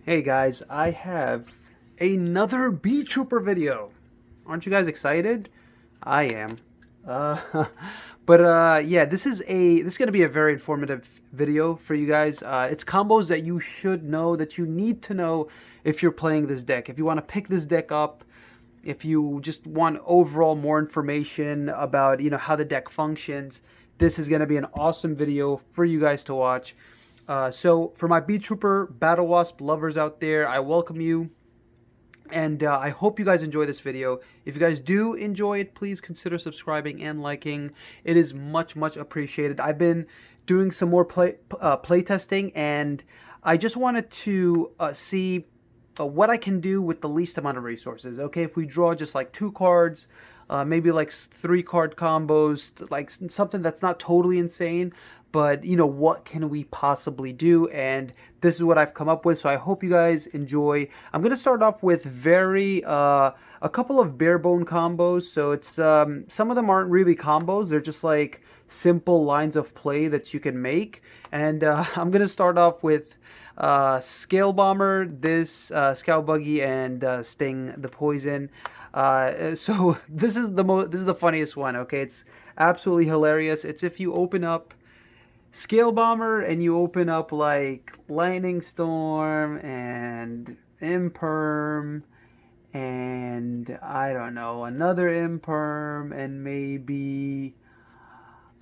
Hey guys, I have another B-Trooper video. Aren't you guys excited? I am. Uh, yeah, this is gonna be a very informative video for you guys. It's combos that you should know, that you need to know if you're playing this deck. If you want to pick this deck up, if you just want overall more information about how the deck functions, this is gonna be an awesome video for you guys to watch. So for my Beat Trooper Battle Wasp lovers out there, I welcome you. And I hope you guys enjoy this video. If you guys do enjoy it, please consider subscribing and liking. It is much, much appreciated. I've been doing some more play testing, and I just wanted to see what I can do with the least amount of resources. Okay, if we draw just like 2 cards, maybe like 3 card combos, like something that's not totally insane, but what can we possibly do? And this is what I've come up with. So I hope you guys enjoy. I'm gonna start off with a couple of bare bone combos. So it's some of them aren't really combos. They're just like simple lines of play that you can make. And I'm gonna start off with Scale Bomber, this Scout Buggy, and Sting the Poison. So this is the funniest one. Okay, it's absolutely hilarious. It's if you open up Scale Bomber and you open up like Lightning Storm and Imperm and I don't know, another Imperm and maybe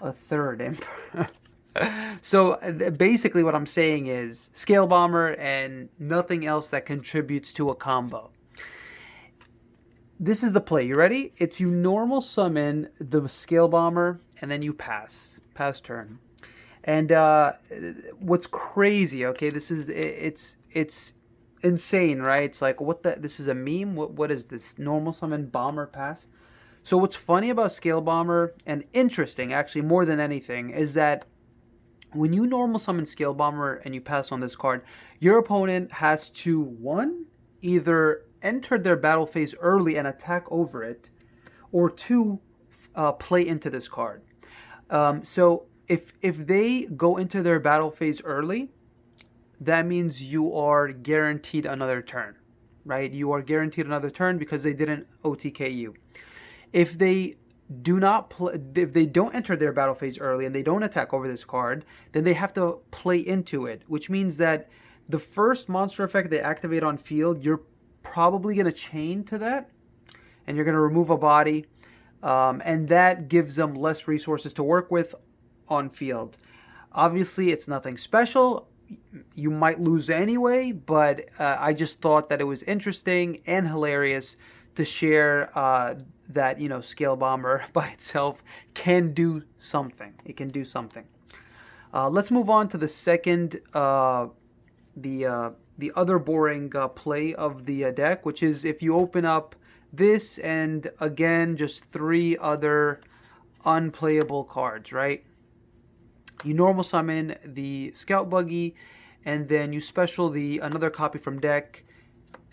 a third Imperm. So basically what I'm saying is Scale Bomber and nothing else that contributes to a combo. This is the play. You ready? It's you normal summon the Scale Bomber and then you pass turn. And what's crazy? Okay, it's insane, right? It's like what the this is a meme. What is this normal summon bomber pass? So what's funny about Scale Bomber and interesting, actually more than anything, is that when you normal summon Scale Bomber and you pass on this card, your opponent has to one either enter their battle phase early and attack over it, or two play into this card. So if they go into their battle phase early, that means you are guaranteed another turn, right? You are guaranteed another turn because they didn't OTK you. If they if they don't enter their battle phase early and they don't attack over this card, then they have to play into it, which means that the first monster effect they activate on field, you're probably going to chain to that, and you're going to remove a body, and that gives them less resources to work with on field. Obviously, it's nothing special. You might lose anyway, but I just thought that it was interesting and hilarious to share that Scale Bomber by itself can do something. It can do something. Let's move on to the second, the other boring play of the deck, which is if you open up this and again just 3 other unplayable cards, right? You normal summon the Scout Buggy, and then you special the another copy from deck,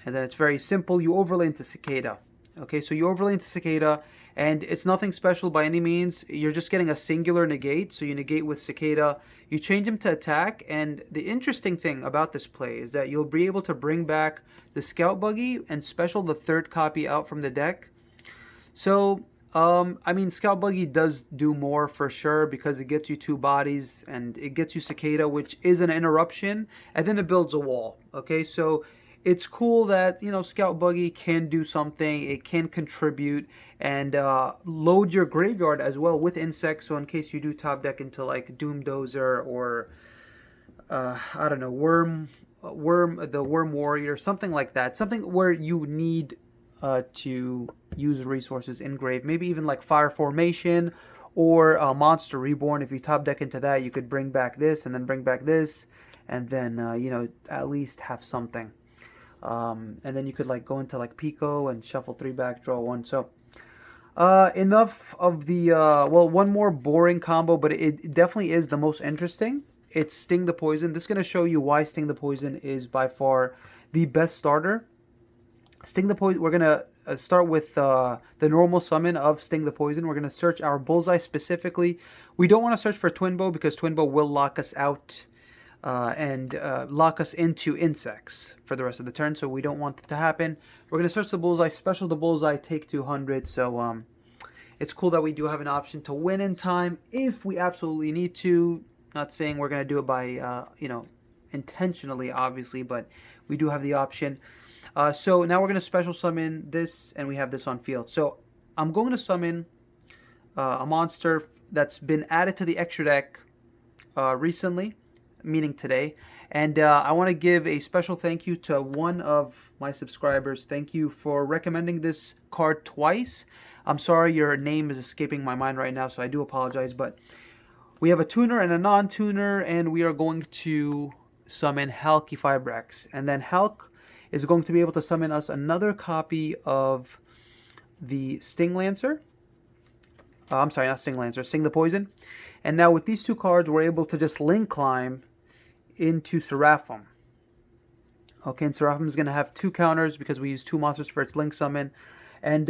and then it's very simple. You overlay into Cicada. Okay, so you overlay into Cicada, and it's nothing special by any means. You're just getting a singular negate, so you negate with Cicada. You change him to attack, and the interesting thing about this play is that you'll be able to bring back the Scout Buggy and special the 3rd copy out from the deck. So I mean, Scout Buggy does do more for sure because it gets you 2 bodies and it gets you Cicada, which is an interruption, and then it builds a wall. Okay, so it's cool that Scout Buggy can do something. It can contribute and load your graveyard as well with insects. So in case you do top deck into like Doom Dozer or I don't know, the Worm Warrior, something like that, something where you need to use resources in grave, maybe even like Fire Formation or Monster Reborn. If you top deck into that, you could bring back this and then bring back this, and then at least have something. And then you could like go into like Pico and shuffle 3 back, draw 1. So enough of the well, one more boring combo, but it definitely is the most interesting. It's Sting the Poison. This is going to show you why Sting the Poison is by far the best starter. Sting the Poison, we're going to start with the normal summon of Sting the Poison. We're going to search our Bullseye specifically. We don't want to search for Twin Bow because Twin Bow will lock us out and lock us into insects for the rest of the turn, so we don't want that to happen. We're going to search the bullseye, special the bullseye, take 200, so it's cool that we do have an option to win in time if we absolutely need to. Not saying we're going to do it by, intentionally, obviously, but we do have the option. So now we're going to special summon this, and we have this on field. So I'm going to summon a monster that's been added to the extra deck recently, meaning today, and I want to give a special thank you to one of my subscribers. Thank you for recommending this card twice. I'm sorry your name is escaping my mind right now, so I do apologize, but we have a tuner and a non-tuner, and we are going to summon Halky Fibrex, and then Halk is going to be able to summon us another copy of the Sting Lancer. I'm sorry, not Sting Lancer, Sting the Poison. And now with these two cards, we're able to just link climb into Seraphim. Okay, and Seraphim is going to have 2 counters because we use 2 monsters for its link summon. And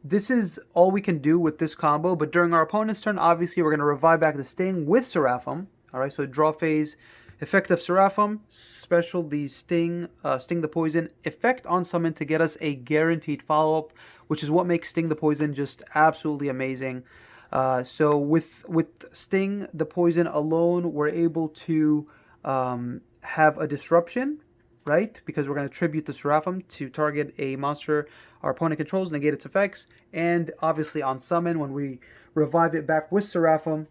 this is all we can do with this combo. But during our opponent's turn, obviously, we're going to revive back the Sting with Seraphim. All right, so draw phase, effect of Seraphim, special the Sting, Sting the Poison, effect on summon to get us a guaranteed follow-up, which is what makes Sting the Poison just absolutely amazing. So with Sting the Poison alone, we're able to have a disruption, right? Because we're going to tribute the Seraphim to target a monster our opponent controls, negate its effects, and obviously on summon, when we revive it back with Seraphim,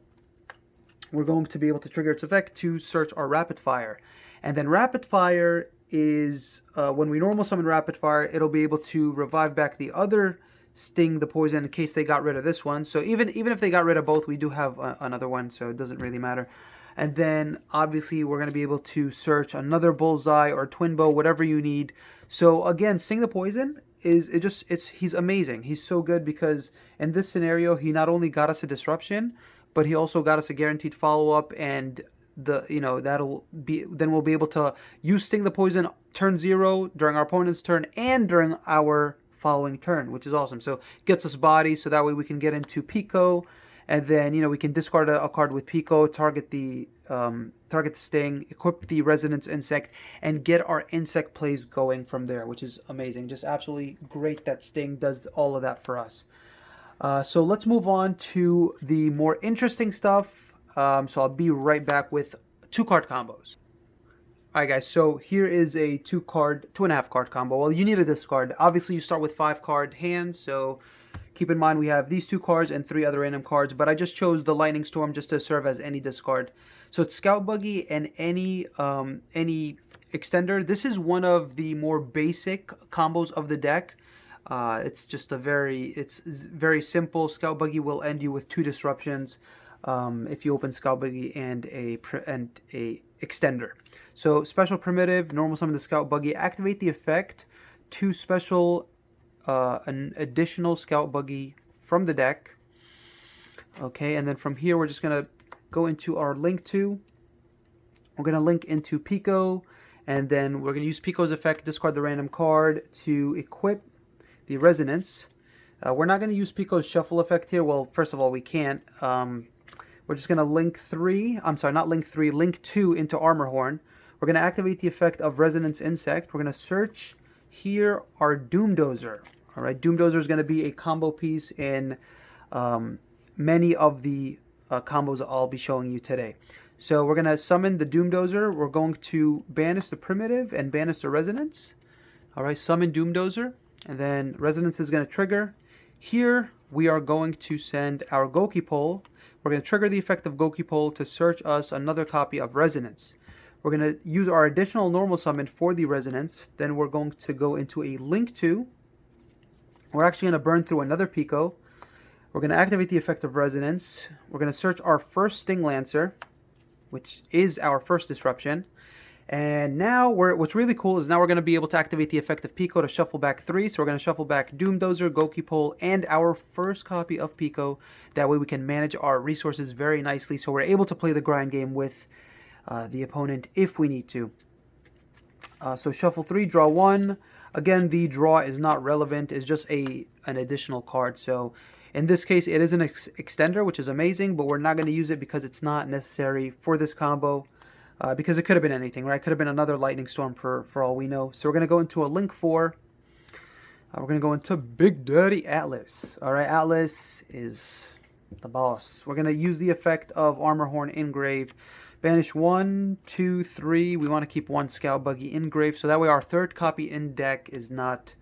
we're going to be able to trigger its effect to search our Rapid Fire. And then Rapid Fire is, when we normal summon Rapid Fire, it'll be able to revive back the other Sting the Poison in case they got rid of this one. So even if they got rid of both, we do have another one, so it doesn't really matter. And then obviously we're going to be able to search another Bullseye or Twin Bow, whatever you need. So again, Sting the Poison he's amazing. He's so good because in this scenario, he not only got us a disruption, but he also got us a guaranteed follow-up, and then we'll be able to use Sting the Poison turn 0 during our opponent's turn and during our following turn, which is awesome. So gets us body, so that way we can get into Pico, and then we can discard a card with Pico, target the Sting, equip the Resonance Insect, and get our insect plays going from there, which is amazing. Just absolutely great that Sting does all of that for us. So let's move on to the more interesting stuff. So I'll be right back with 2-card combos. Alright guys, so here is a 2.5 card combo. Well, you need a discard. Obviously you start with 5-card hands, so keep in mind we have these 2 cards and 3 other random cards, but I just chose the Lightning Storm just to serve as any discard. So it's Scout Buggy and any extender. This is one of the more basic combos of the deck. It's just it's very simple. Scout Buggy will end you with 2 disruptions if you open Scout Buggy and a extender. So special primitive, normal summon the Scout Buggy, activate the effect to special an additional Scout Buggy from the deck. Okay, and then from here we're just gonna go into our link to. We're gonna link into Pico, and then we're gonna use Pico's effect, discard the random card to equip the Resonance. We're not going to use Pico's shuffle effect here. Well, first of all, we can't. We're just going to link 2 into Armor Horn. We're going to activate the effect of Resonance Insect. We're going to search here our Doom Dozer. All right, Doom Dozer is going to be a combo piece in many of the combos I'll be showing you today. So we're going to summon the Doom Dozer. We're going to banish the Primitive and banish the Resonance. All right, summon Doom Dozer. And then Resonance is going to trigger. Here we are going to send our Goki Pole. We're going to trigger the effect of Goki Pole to search us another copy of Resonance. We're going to use our additional normal summon for the Resonance. Then we're going to go into a link to. We're actually going to burn through another Pico. We're going to activate the effect of Resonance. We're going to search our first Sting Lancer, which is our first disruption. And now, what's really cool is now we're going to be able to activate the effect of Pico to shuffle back 3. So we're going to shuffle back Doom Dozer, Goki Pole, and our first copy of Pico. That way we can manage our resources very nicely. So we're able to play the grind game with the opponent if we need to. So shuffle 3, draw 1. Again, the draw is not relevant. It's just an additional card. So in this case, it is an extender, which is amazing. But we're not going to use it because it's not necessary for this combo. because it could have been anything, right? It could have been another lightning storm for all we know. So we're going to go into a link 4. We're going to go into Big Daddy Atlas. All right, Atlas is the boss. We're going to use the effect of Armor Horn Engrave. Banish 1, 2, 3. We want to keep 1 Scout Buggy Engrave, so that way our third copy in deck is not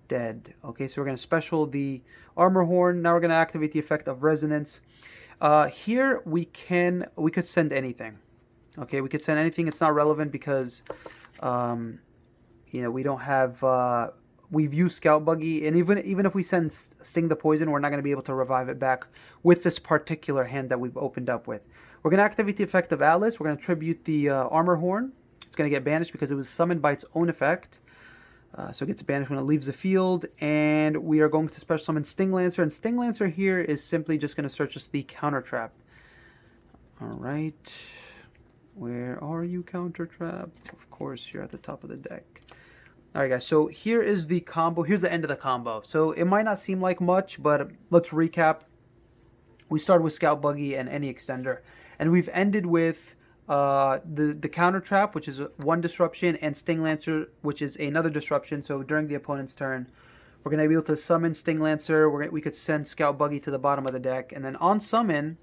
dead. Okay, so we're going to special the Armor Horn. Now we're going to activate the effect of Resonance. Here we could send anything. Okay, we could send anything. It's not relevant because, we don't have... we've used Scout Buggy, and even if we send Sting the Poison, we're not going to be able to revive it back with this particular hand that we've opened up with. We're going to activate the effect of Atlas. We're going to tribute the Armor Horn. It's going to get banished because it was summoned by its own effect. So it gets banished when it leaves the field. And we are going to special summon Sting Lancer. And Sting Lancer here is simply just going to search us the counter trap. Alright. Where are you, counter trap? Of course, you're at the top of the deck. Alright guys, so here is the combo. Here's the end of the combo. So it might not seem like much, but let's recap. We started with Scout Buggy and any extender. And we've ended with the counter trap, which is 1 disruption, and Sting Lancer, which is another disruption. So during the opponent's turn, we're going to be able to summon Sting Lancer. We could send Scout Buggy to the bottom of the deck. And then on summon,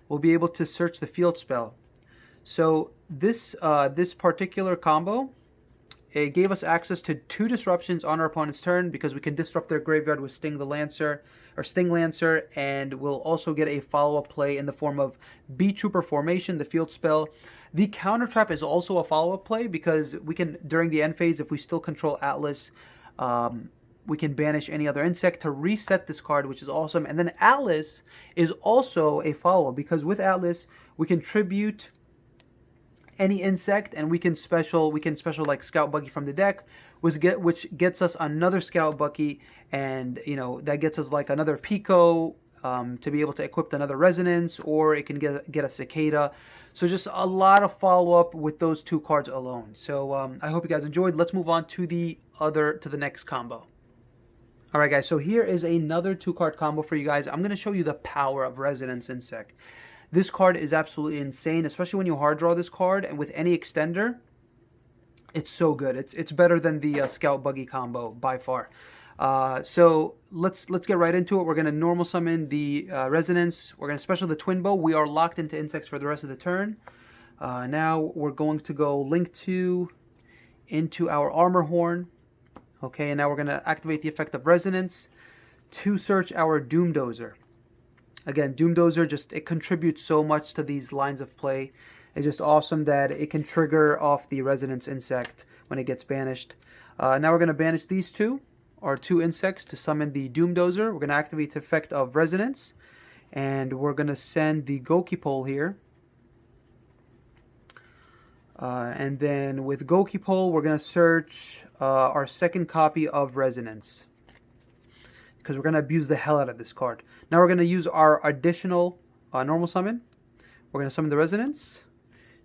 we'll be able to search the field spell. So this particular combo... it gave us access to 2 disruptions on our opponent's turn because we can disrupt their graveyard with Sting Lancer, and we'll also get a follow-up play in the form of BEETROOPER formation, the field spell. The counter trap is also a follow-up play because we can, during the end phase, if we still control Atlas, we can banish any other insect to reset this card, which is awesome. And then Atlas is also a follow-up because with Atlas, we can tribute any insect, and we can special like Scout Buggy from the deck, which gets us another Scout Buggy, and that gets us like another Pico to be able to equip another Resonance, or it can get a Cicada. So just a lot of follow up with those 2 cards alone. So I hope you guys enjoyed. Let's move on to the next combo. All right, guys. So here is another 2-card combo for you guys. I'm going to show you the power of Resonance Insect. This card is absolutely insane, especially when you hard draw this card, and with any extender, it's so good. It's better than the Scout Buggy combo by far. So let's get right into it. We're going to normal summon the Resonance. We're going to special the Twin Bow. We are locked into insects for the rest of the turn. Now we're going to go link 2 into our Armor Horn. Okay, and now we're going to activate the effect of Resonance to search our Doomdozer. Again, Doomdozer, it contributes so much to these lines of play. It's just awesome that it can trigger off the Resonance Insect when it gets banished. Now we're going to banish these 2 insects to summon the Doomdozer. We're going to activate the effect of Resonance. And we're going to send the Gokipole here. And then with Gokipole, we're going to search our second copy of Resonance, because we're going to abuse the hell out of this card. Now we're going to use our additional normal summon. We're going to summon the Resonance.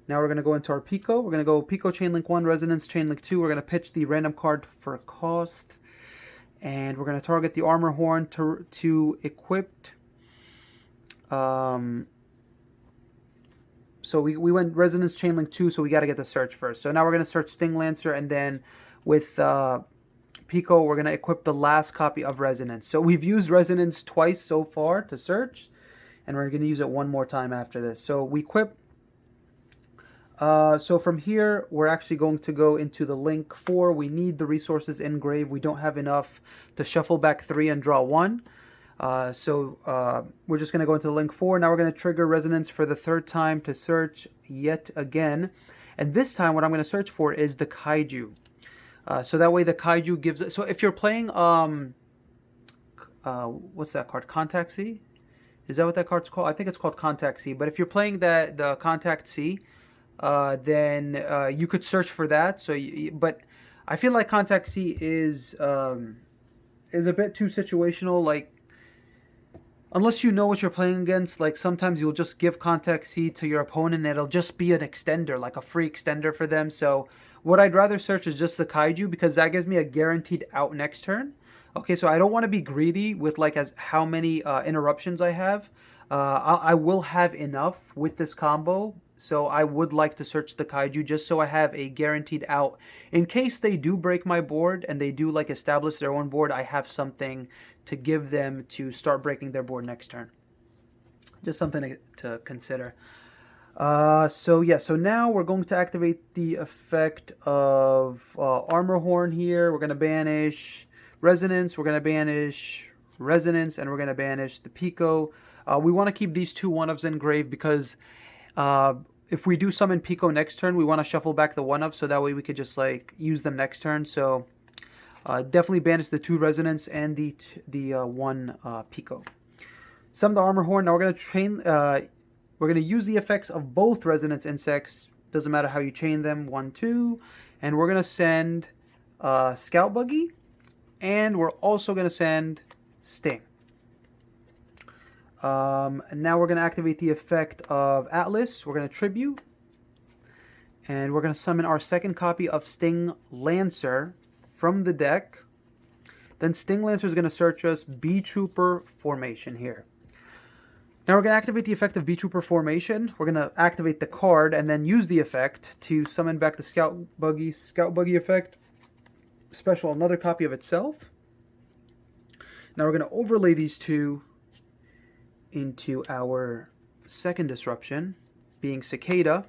Now we're going to go into our Pico. We're going to go Pico Chainlink 1, Resonance Chainlink 2. We're going to pitch the random card for a cost. And we're going to target the Armor Horn to equip. So we went Resonance Chainlink 2, so we got to get the search first. So now we're going to search Sting Lancer, and then with... Pico, we're going to equip the last copy of Resonance. So we've used Resonance twice so far to search, and we're going to use it one more time after this. So we equip. So from here, we're actually going to go into the link 4. We need the resources engrave. We don't have enough to shuffle back 3 and draw 1. So we're just going to go into the link 4. Now we're going to trigger Resonance for the 3rd time to search yet again. And this time, what I'm going to search for is the Kaiju. So that way the Kaiju gives... So if you're playing... what's that card? Contact C? Is that what that card's called? I think it's called Contact C. But if you're playing the Contact C, then you could search for that. But I feel like Contact C is a bit too situational. Like, unless you know what you're playing against, like sometimes you'll just give Contact C to your opponent and it'll just be an extender, like a free extender for them. So what I'd rather search is just the Kaiju, because that gives me a guaranteed out next turn. Okay, so I don't want to be greedy with like how many interruptions I have. I will have enough with this combo So I would like to search the kaiju just so I have a guaranteed out. In case they do break my board and they do like establish their own board, I have something to give them to start breaking their board next turn. Just something to consider. So yeah, so now we're going to activate the effect of Armor Horn here. We're going to banish Resonance, we're going to banish Resonance, and we're going to banish the Pico. We want to keep these two 1-ofs engraved because if we do summon Pico next turn, we want to shuffle back the 1-of so that way we could just like use them next turn. So definitely banish the 2 Resonance and the 1 Pico. Summon the Armor Horn. Now we're going to train... we're going to use the effects of both Resonance Insects. Doesn't matter how you chain them. 1, 2. And we're going to send Scout Buggy. And we're also going to send Sting. And now we're going to activate the effect of Atlas. We're going to Tribute. And we're going to summon our second copy of Sting Lancer from the deck. Then Sting Lancer is going to search us BEETROOPER formation here. Now we're going to activate the effect of BEETROOPER formation. We're going to activate the card and then use the effect to summon back the Scout Buggy effect. Special another copy of itself. Now we're going to overlay these two into our second disruption, being Cicada.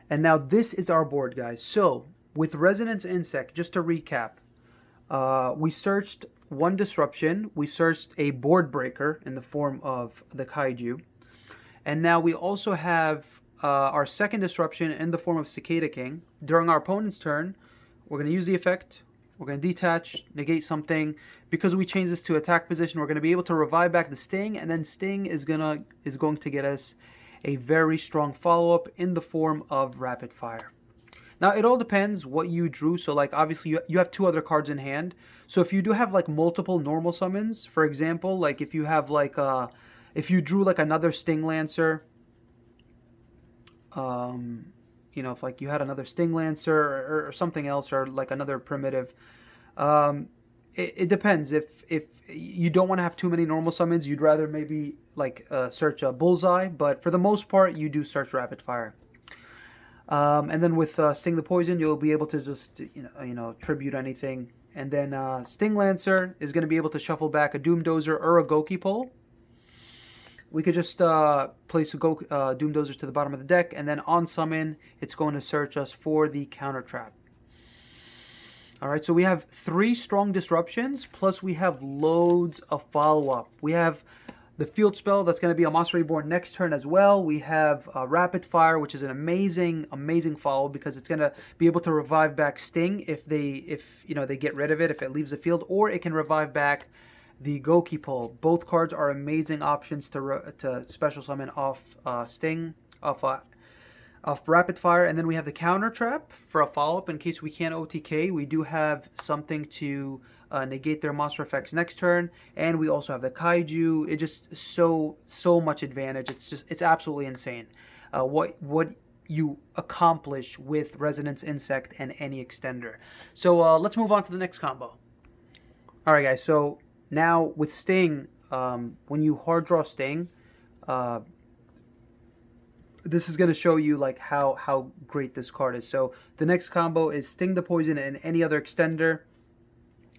And now this is our board, guys. So with Resonance Insect, just to recap, we searched 1 disruption, we searched a board breaker in the form of the kaiju, and now we also have our second disruption in the form of Cicada King. During our opponent's turn, we're going to use the effect, we're going to detach, negate something. Because we changed this to attack position, we're going to be able to revive back the Sting, and then Sting is going to get us a very strong follow-up in the form of Rapid Fire. Now, it all depends what you drew. So, like, obviously, you have 2 other cards in hand. So, if you do have, like, multiple normal summons, for example, like, if you have, like, if you drew, like, another Sting Lancer, you know, if, like, you had another Sting Lancer or something else, or, like, another primitive, it depends. If you don't want to have too many normal summons, you'd rather maybe, like, search a Bullseye. But for the most part, you do search Rapid Fire. And then with Sting the Poison, you'll be able to just, you know, tribute anything. And then Sting Lancer is going to be able to shuffle back a Doom Dozer or a Goki Pole. We could just place a Doom Dozer to the bottom of the deck, and then on summon, it's going to search us for the counter trap. Alright, so we have 3 strong disruptions, plus we have loads of follow-up. We have the field spell that's going to be a Monster Reborn next turn as well. We have Rapid Fire, which is an amazing follow because it's going to be able to revive back Sting if you know they get rid of it, if it leaves the field, or it can revive back the Goki Pole. Both cards are amazing options to special summon off Sting, off Rapid Fire. And then we have the counter trap for a follow-up in case we can't OTK. We do have something to negate their monster effects next turn, and we also have the kaiju. It just so much advantage. It's absolutely insane what you accomplish with Resonance Insect and any extender. So let's move on to the next combo. All right, guys. So now with Sting, when you hard draw Sting, this is going to show you like how great this card is. So the next combo is Sting the Poison and any other extender.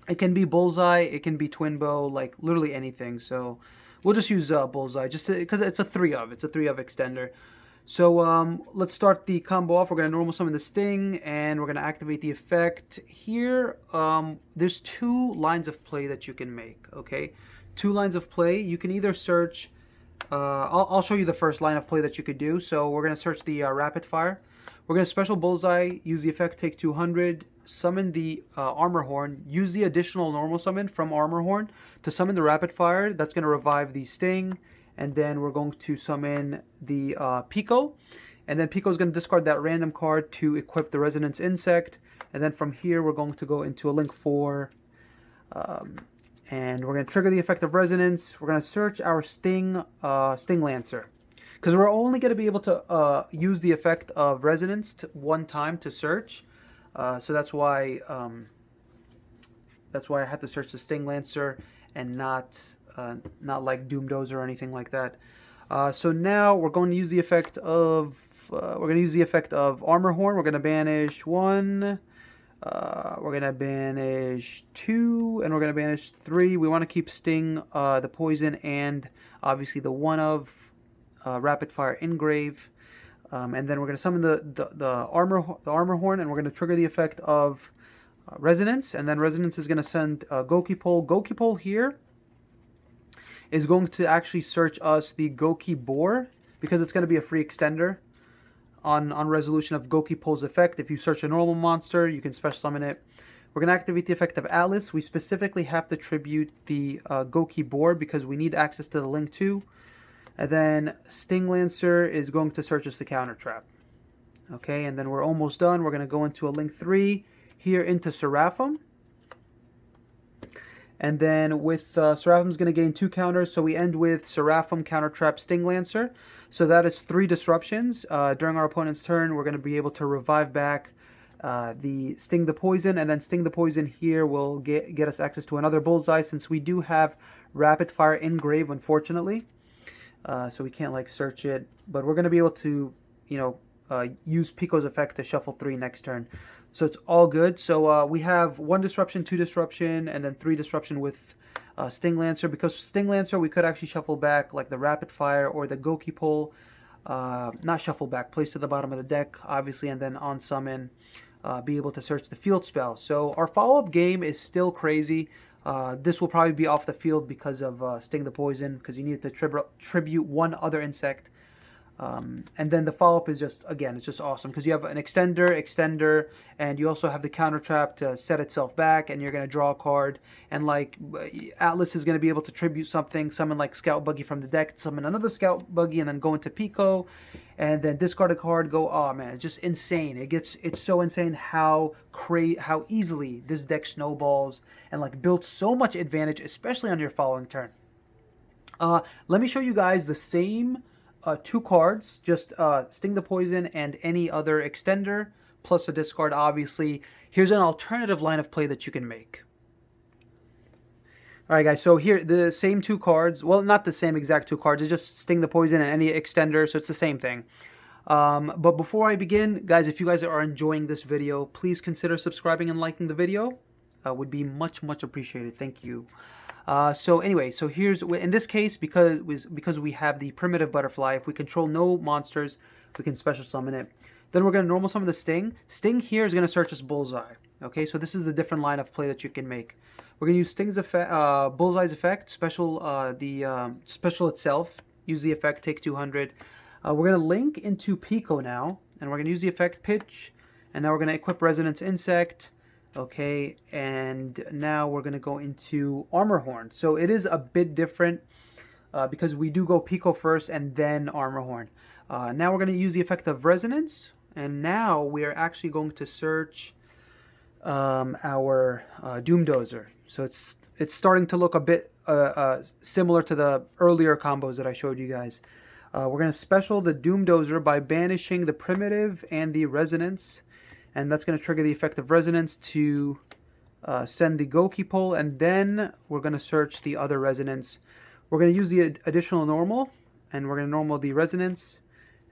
It can be Bullseye, it can be Twin Bow, like literally anything. So we'll just use Bullseye just because it's a 3-of. It's a 3-of extender. So let's start the combo off. We're going to normal summon the Sting, and we're going to activate the effect here. There's 2 lines of play that you can make, okay? 2 lines of play. You can either search... I'll show you the first line of play that you could do. So we're going to search the Rapid Fire. We're going to special Bullseye, use the effect, take 200, summon the Armor Horn, use the additional normal summon from Armor Horn to summon the Rapid Fire. That's going to revive the Sting. And then we're going to summon the Pico. And then Pico is going to discard that random card to equip the Resonance Insect. And then from here, we're going to go into a Link 4. And we're going to trigger the effect of Resonance. We're going to search our Sting Lancer. Because we're only going to be able to use the effect of Resonance one time to search. So that's why I had to search the Sting Lancer and not like Doom Dozer or anything like that. So now we're going to use the effect of Armor Horn. We're going to banish 1. We're going to banish 2, and we're going to banish 3. We want to keep Sting, the Poison, and obviously the one of Rapid Fire Engrave. And then we're going to summon the Armor Horn, and we're going to trigger the effect of Resonance. And then Resonance is going to send Goki Pole. Goki Pole here is going to actually search us the Goki Boar, because it's going to be a free extender. On resolution of Goki Pole's effect, if you search a normal monster, you can special summon it. We're going to activate the effect of Atlas. We specifically have to tribute the Goki Boar because we need access to the link 2. And then Sting Lancer is going to search us the counter trap. Okay, and then we're almost done. We're going to go into a link 3 here into Seraphim. And then with Seraphim's going to gain 2 counters, so we end with Seraphim, Counter Trap, Sting Lancer. So that is 3 disruptions. During our opponent's turn, we're going to be able to revive back the Sting the Poison, and then Sting the Poison here will get us access to another Bullseye, since we do have Rapid Fire Engrave, unfortunately. So we can't, like, search it. But we're going to be able to, use Pico's effect to shuffle 3 next turn. So it's all good. So we have 1 disruption, 2 disruption, and then 3 disruption with Sting Lancer. Because Sting Lancer, we could actually shuffle back like the Rapid Fire or the Goki Pole. Not shuffle back, place to the bottom of the deck, obviously, and then on summon, be able to search the field spell. So our follow-up game is still crazy. This will probably be off the field because of Sting the Poison, because you need to tribute 1 other insect. And then the follow-up is just, again, it's just awesome because you have an extender, and you also have the counter trap to set itself back, and you're going to draw a card. And like Atlas is going to be able to tribute something, summon like Scout Buggy from the deck, summon another Scout Buggy, and then go into Pico, and then discard a card, go, oh man, it's just insane. It's so insane how easily this deck snowballs and like builds so much advantage, especially on your following turn. Let me show you guys the same 2 cards, just Sting the Poison and any other extender, plus a discard, obviously. Here's an alternative line of play that you can make. Alright guys, so here, the same 2 cards, well, not the same exact 2 cards, it's just Sting the Poison and any extender, so it's the same thing. But before I begin, guys, if you guys are enjoying this video, please consider subscribing and liking the video. Would be much, much appreciated. Thank you. So anyway, so here's, in this case, because we have the primitive butterfly, if we control no monsters, we can special summon it. Then we're going to normal summon the Sting. Sting here is going to search us Bullseye. Okay, so this is the different line of play that you can make. We're going to use Sting's effect, Bullseye's effect, special itself. Use the effect, take 200. We're going to link into Pico now, and we're going to use the effect Pitch, and now we're going to equip Resonance Insect. Okay, and now we're going to go into Armor Horn. So it is a bit different because we do go Pico first and then Armor Horn. Now we're going to use the effect of Resonance, and now we are actually going to search our Doom Dozer. So it's starting to look a bit similar to the earlier combos that I showed you guys. We're going to special the Doom Dozer by banishing the Primitive and the Resonance. And that's going to trigger the effect of Resonance to send the Goki Pole, and then we're going to search the other Resonance. We're going to use the additional normal, and we're going to normal the Resonance,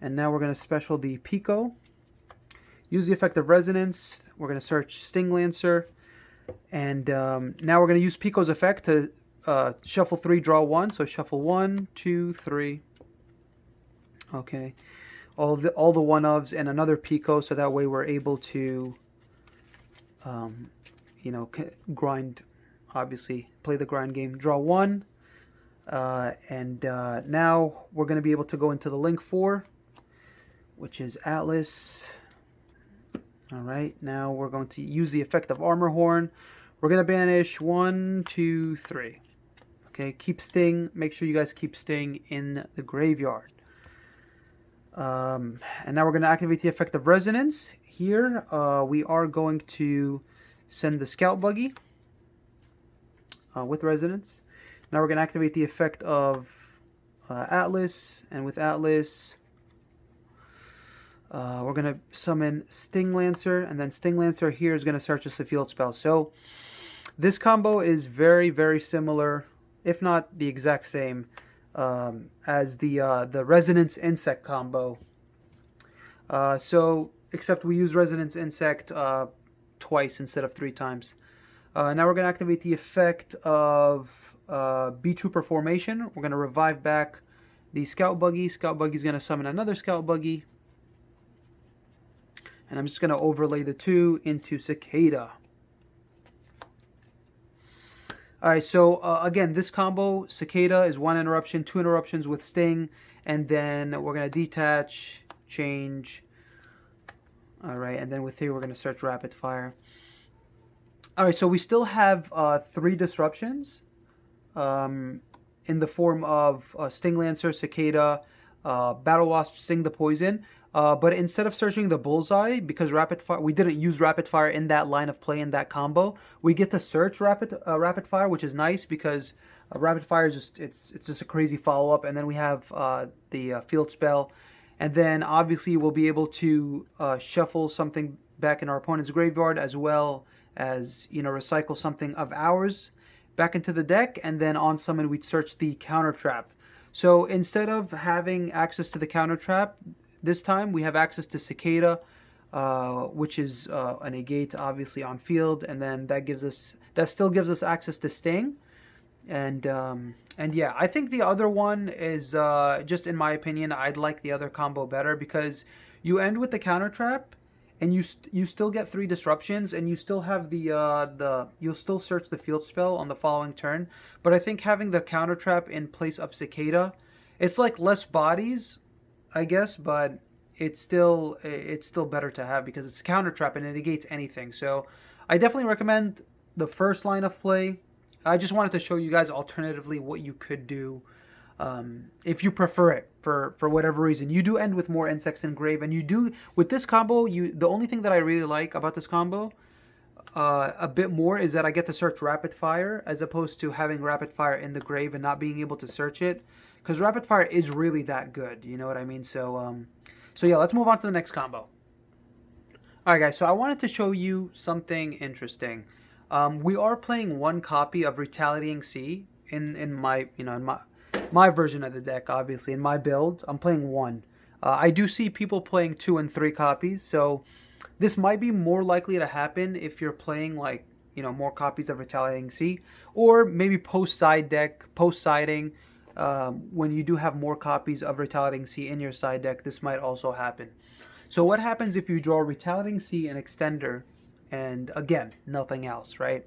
and now we're going to special the Pico. Use the effect of Resonance. We're going to search Sting Lancer, and now we're going to use Pico's effect to shuffle 3, draw 1. So shuffle 1, 2, 3. Okay. All the 1-ofs and another Pico, so that way we're able to, grind, obviously, play the grind game. Draw 1, and now we're going to be able to go into the link 4, which is Atlas. Alright, now we're going to use the effect of Armor Horn. We're going to banish 1, 2, 3. Okay, keep Sting. Make sure you guys keep Sting in the graveyard. And now we're going to activate the effect of Resonance. Here, we are going to send the Scout Buggy with Resonance. Now we're going to activate the effect of Atlas, and with Atlas, we're going to summon Sting Lancer, and then Sting Lancer here is going to search us the field spell. So this combo is very, very similar, if not the exact same, as the Resonance Insect combo. So, except we use Resonance Insect twice instead of 3 times. Now we're going to activate the effect of BEETROOPER formation. We're going to revive back the Scout Buggy. Scout Buggy is going to summon another Scout Buggy. And I'm just going to overlay the two into Cicada. Alright, so again, this combo, Cicada is 1 interruption, 2 interruptions with Sting, and then we're going to detach, change. Alright, and then with 3 we're going to search Rapid Fire. Alright, so we still have 3 disruptions in the form of Sting Lancer, Cicada, battlewasp, Sting the Poison. But instead of searching the bullseye, because Rapid Fire, we didn't use Rapid Fire in that line of play in that combo, we get to search Rapid Fire, which is nice because Rapid Fire is just it's just a crazy follow up, and then we have the field spell, and then obviously we'll be able to shuffle something back in our opponent's graveyard, as well as recycle something of ours back into the deck, and then on summon we'd search the counter trap. So instead of having access to the counter trap, this time we have access to Cicada, which is a negate obviously on field, and then that still gives us access to Sting, and yeah, I think the other one is just in my opinion, I'd like the other combo better because you end with the counter trap, and you still get 3 disruptions, and you still have you'll still search the field spell on the following turn. But I think having the counter trap in place of Cicada, it's like less bodies, I guess, but it's still better to have because it's counter trap and it negates anything. So I definitely recommend the first line of play. I just wanted to show you guys alternatively what you could do if you prefer it for whatever reason. You do end with more insects in grave, and you do with this combo. The only thing that I really like about this combo a bit more is that I get to search Rapid Fire as opposed to having Rapid Fire in the grave and not being able to search it. Because Rapid Fire is really that good, you know what I mean? So, so yeah, let's move on to the next combo. Alright guys, so I wanted to show you something interesting. We are playing 1 copy of Retaliating C in my, in my version of the deck, obviously. In my build, I'm playing 1. I do see people playing 2 and 3 copies, so this might be more likely to happen if you're playing, like, more copies of Retaliating C, or maybe post-siding, when you do have more copies of Retaliating C in your side deck, this might also happen. So what happens if you draw Retaliating C and Extender, and again, nothing else, right?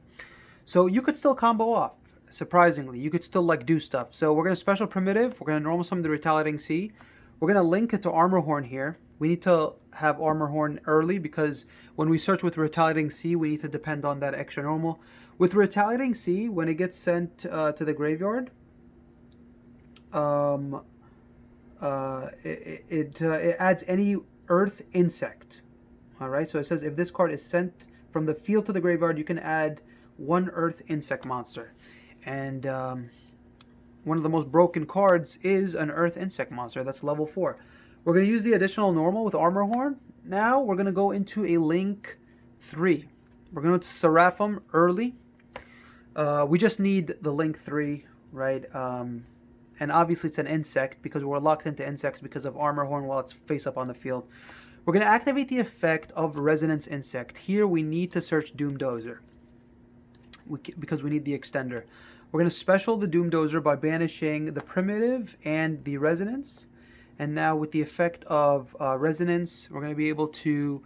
So you could still combo off, surprisingly. You could still do stuff. So we're going to special primitive, we're going to normal summon the Retaliating C, we're going to link it to Armor Horn here. We need to have Armor Horn early because when we search with Retaliating C, we need to depend on that extra normal. With Retaliating C, when it gets sent to the graveyard, it adds any earth insect. Alright, so it says if this card is sent from the field to the graveyard, you can add 1 earth insect monster. And one of the most broken cards is an earth insect monster. That's level 4. We're going to use the additional normal with Armor Horn. Now we're going to go into a Link 3. We're going to Seraphim early. We just need the Link 3, right? And obviously it's an insect because we're locked into insects because of Armor Horn while it's face up on the field. We're going to activate the effect of Resonance Insect. Here we need to search Doom Dozer because we need the extender. We're going to special the Doom Dozer by banishing the primitive and the resonance. And now with the effect of resonance, we're going to be able to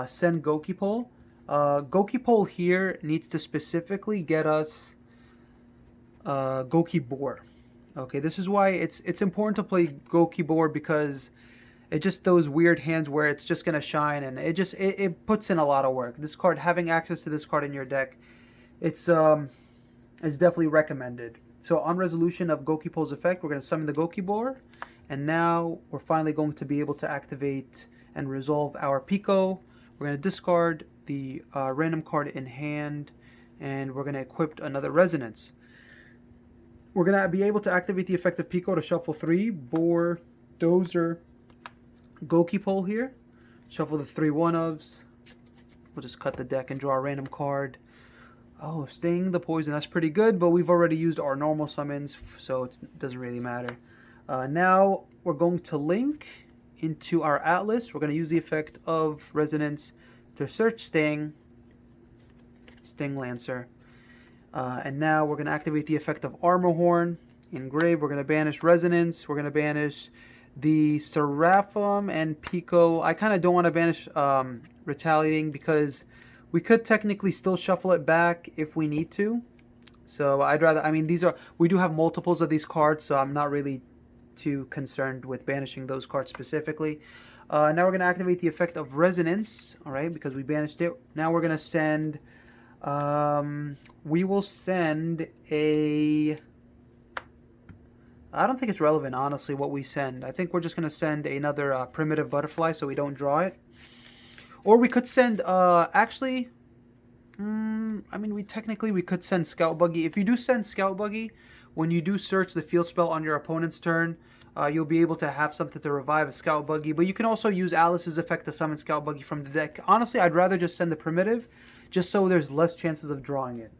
send Gokipole. Gokipole here needs to specifically get us Gokibore. Okay, this is why it's important to play Gokibore because it just those weird hands where it's just gonna shine and it puts in a lot of work. This card, having access to this card in your deck, it's definitely recommended. So on resolution of Gokipole's effect, we're gonna summon the Gokibore, and now we're finally going to be able to activate and resolve our Pico. We're gonna discard the random card in hand, and we're gonna equip another resonance. We're going to be able to activate the effect of Pico to shuffle 3, Boar, Dozer, Gokipole here. Shuffle the 3 1-ofs. We'll just cut the deck and draw a random card. Oh, Sting, the Poison, that's pretty good, but we've already used our normal summons, so it doesn't really matter. Now we're going to link into our Atlas. We're going to use the effect of Resonance to search Sting, Sting Lancer. And now we're going to activate the effect of Armor Horn. Engrave, we're going to banish Resonance. We're going to banish the Seraphim and Pico. I kind of don't want to banish Retaliating because we could technically still shuffle it back if we need to. So I'd rather, I mean, we do have multiples of these cards, so I'm not really too concerned with banishing those cards specifically. Now we're going to activate the effect of Resonance, all right, because we banished it. Now we're going to send, we will send a, I don't think it's relevant, honestly, what we send. I think we're just going to send another primitive butterfly so we don't draw it. Or we could send, actually, I mean, we could send Scout Buggy. If you do send Scout Buggy, when you do search the field spell on your opponent's turn, you'll be able to have something to revive a Scout Buggy. But you can also use Alice's effect to summon Scout Buggy from the deck. Honestly, I'd rather just send the primitive, just so there's less chances of drawing it,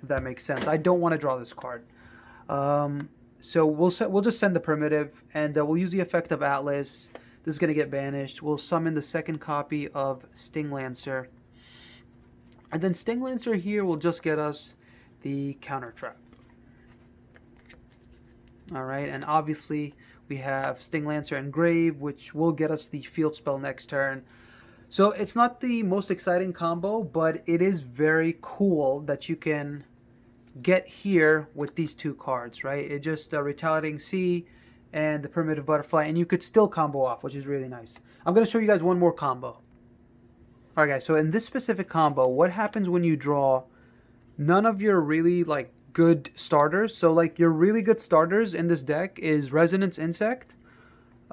if that makes sense. I don't want to draw this card. So we'll just send the primitive, and we'll use the effect of Atlas. This is going to get banished. We'll summon the second copy of Sting Lancer. And then Sting Lancer here will just get us the counter trap. Alright, and obviously we have Sting Lancer Engrave, which will get us the field spell next turn. So it's not the most exciting combo, but it is very cool that you can get here with these two cards, right? It just Retaliating C and the Primitive Butterfly, and you could still combo off, which is really nice. I'm going to show you guys one more combo. Alright guys, so in this specific combo, what happens when you draw none of your really like good starters? So like your really good starters in this deck is Resonance Insect,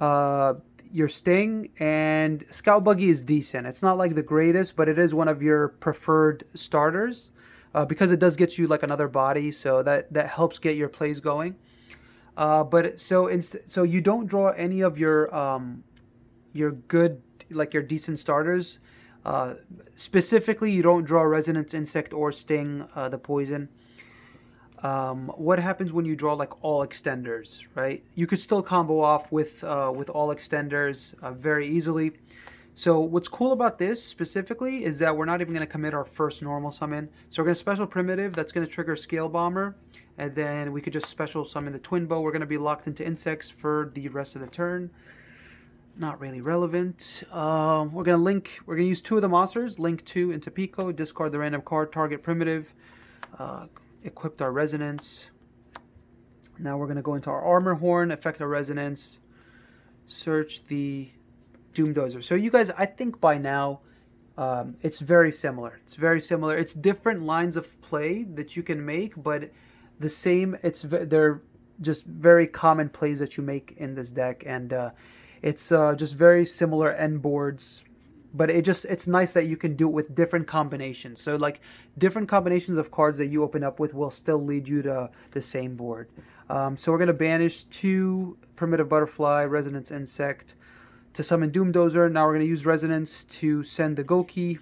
your Sting, and Scout Buggy is decent. It's not like the greatest, but it is one of your preferred starters because it does get you like another body, so that helps get your plays going. But so you don't draw any of your good, like your decent starters. Specifically, you don't draw Resonance Insect or Sting, the Poison. What happens when you draw like all extenders, right? You could still combo off with all extenders very easily. So what's cool about this specifically is that we're not even going to commit our first normal summon. So we're going to special primitive. That's going to trigger Scale Bomber. And then we could just special summon the Twin Bow. We're going to be locked into insects for the rest of the turn. Not really relevant. We're going to use two of the monsters. Link 2 into Pico. Discard the random card. Target primitive. Equipped our Resonance. Now we're going to go into our Armor Horn. Effect our Resonance. Search the Doom Dozer. So you guys, I think by now, it's very similar. It's very similar. It's different lines of play that you can make, but the same. They're just very common plays that you make in this deck, and it's just very similar end boards. But it's nice that you can do it with different combinations. So like different combinations of cards that you open up with will still lead you to the same board. So we're going to banish 2 Primitive Butterfly, Resonance Insect to summon Doom Dozer. Now we're going to use Resonance to send the Goki.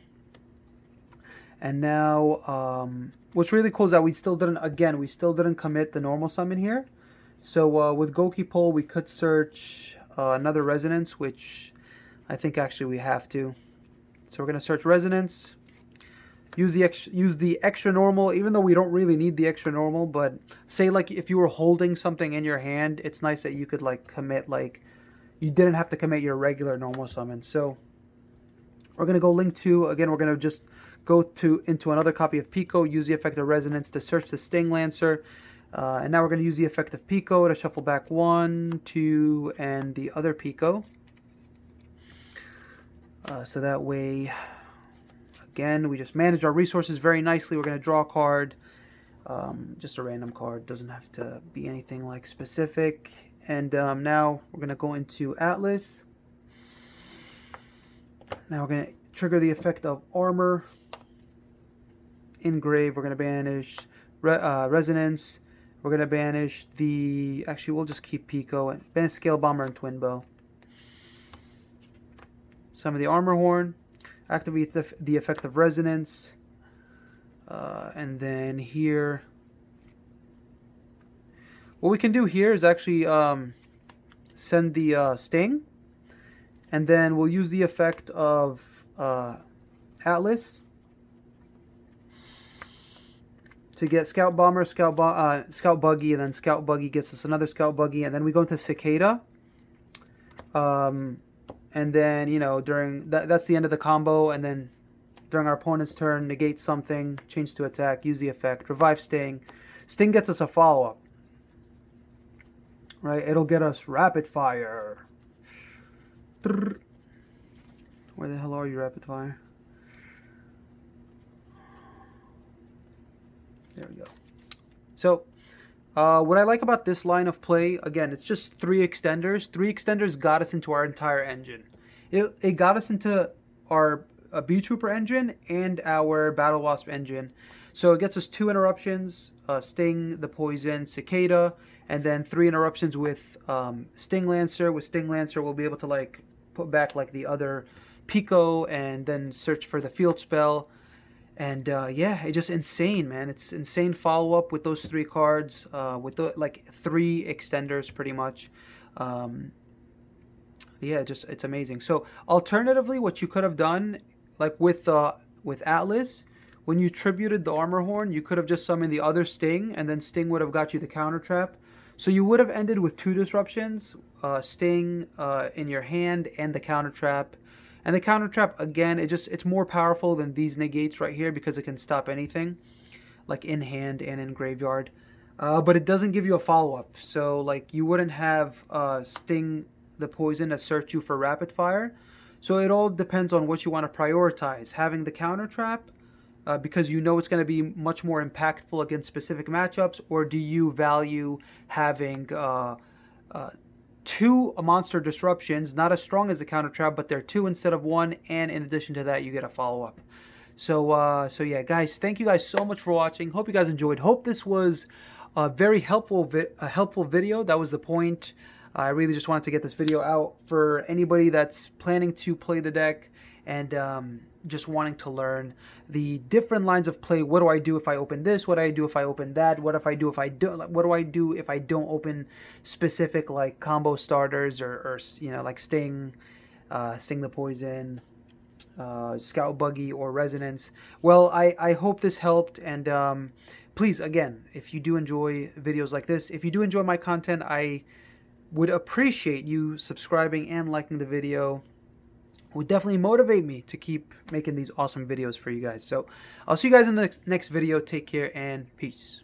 And now what's really cool is that we still didn't commit the normal summon here. So with Goki Pull, we could search another Resonance, which I think actually we have to. So we're going to search Resonance. Use the extra normal, even though we don't really need the extra normal. But say like if you were holding something in your hand, it's nice that you could like commit, like you didn't have to commit your regular normal summon. So we're going to go link 2. Again, we're going to just go into another copy of Pico. Use the effect of Resonance to search the Sting Lancer. And now we're going to use the effect of Pico to shuffle back 1, 2, and the other Pico. So that way, again, we just manage our resources very nicely. We're going to draw a card, just a random card. Doesn't have to be anything like specific. And now we're going to go into Atlas. Now we're going to trigger the effect of Armor. Engrave, we're going to banish Resonance. We're going to banish the... Actually, we'll just keep Pico. And banish Scale Bomber and Twin Bow. Summon the Armor Horn. Activate the effect of Resonance. And then here, what we can do here is actually send the sting, and then we'll use the effect of Atlas to get Scout Bomber, Scout Buggy, and then Scout Buggy gets us another Scout Buggy, and then we go into Cicada. And then, you know, during that's the end of the combo, and then during our opponent's turn, negate something, change to attack, use the effect, revive Sting. Sting gets us a follow-up. Right? It'll get us Rapid Fire. Where the hell are you, Rapid Fire? There we go. So, what I like about this line of play, again, it's just 3 extenders. 3 extenders got us into our entire engine. It got us into our BEETROOPER engine and our battlewasp engine. So it gets us 2 interruptions, Sting, the Poison, Cicada, and then 3 interruptions with Sting Lancer. With Sting Lancer, we'll be able to like put back like the other Pico and then search for the field spell. And yeah, it's just insane, man. It's insane follow-up with those 3 cards, with the, like 3 extenders pretty much. Yeah, just it's amazing. So alternatively, what you could have done, like with Atlas, when you tributed the Armor Horn, you could have just summoned the other Sting, and then Sting would have got you the counter trap. So you would have ended with 2 disruptions, Sting in your hand and the counter trap. And the counter trap, again, it's more powerful than these negates right here because it can stop anything, like in hand and in graveyard. But it doesn't give you a follow-up. So like you wouldn't have Sting the Poison to search you for Rapid Fire. So it all depends on what you want to prioritize. Having the counter trap because you know it's going to be much more impactful against specific matchups, or do you value having 2 monster disruptions, not as strong as the counter trap, but they're 2 instead of 1, and in addition to that, you get a follow-up. So yeah, guys, thank you guys so much for watching. Hope you guys enjoyed. Hope this was a very helpful video. That was the point. I really just wanted to get this video out for anybody that's planning to play the deck and just wanting to learn the different lines of play. What do I do if I open this? What do I do if I open that? What if I do if I do? What do I do if I don't open specific like combo starters or you know, like Sting the Poison, Scout Buggy, or Resonance? Well, I hope this helped, and please, again, if you do enjoy videos like this, if you do enjoy my content, I would appreciate you subscribing and liking the video. Would definitely motivate me to keep making these awesome videos for you guys. So I'll see you guys in the next video. Take care and peace.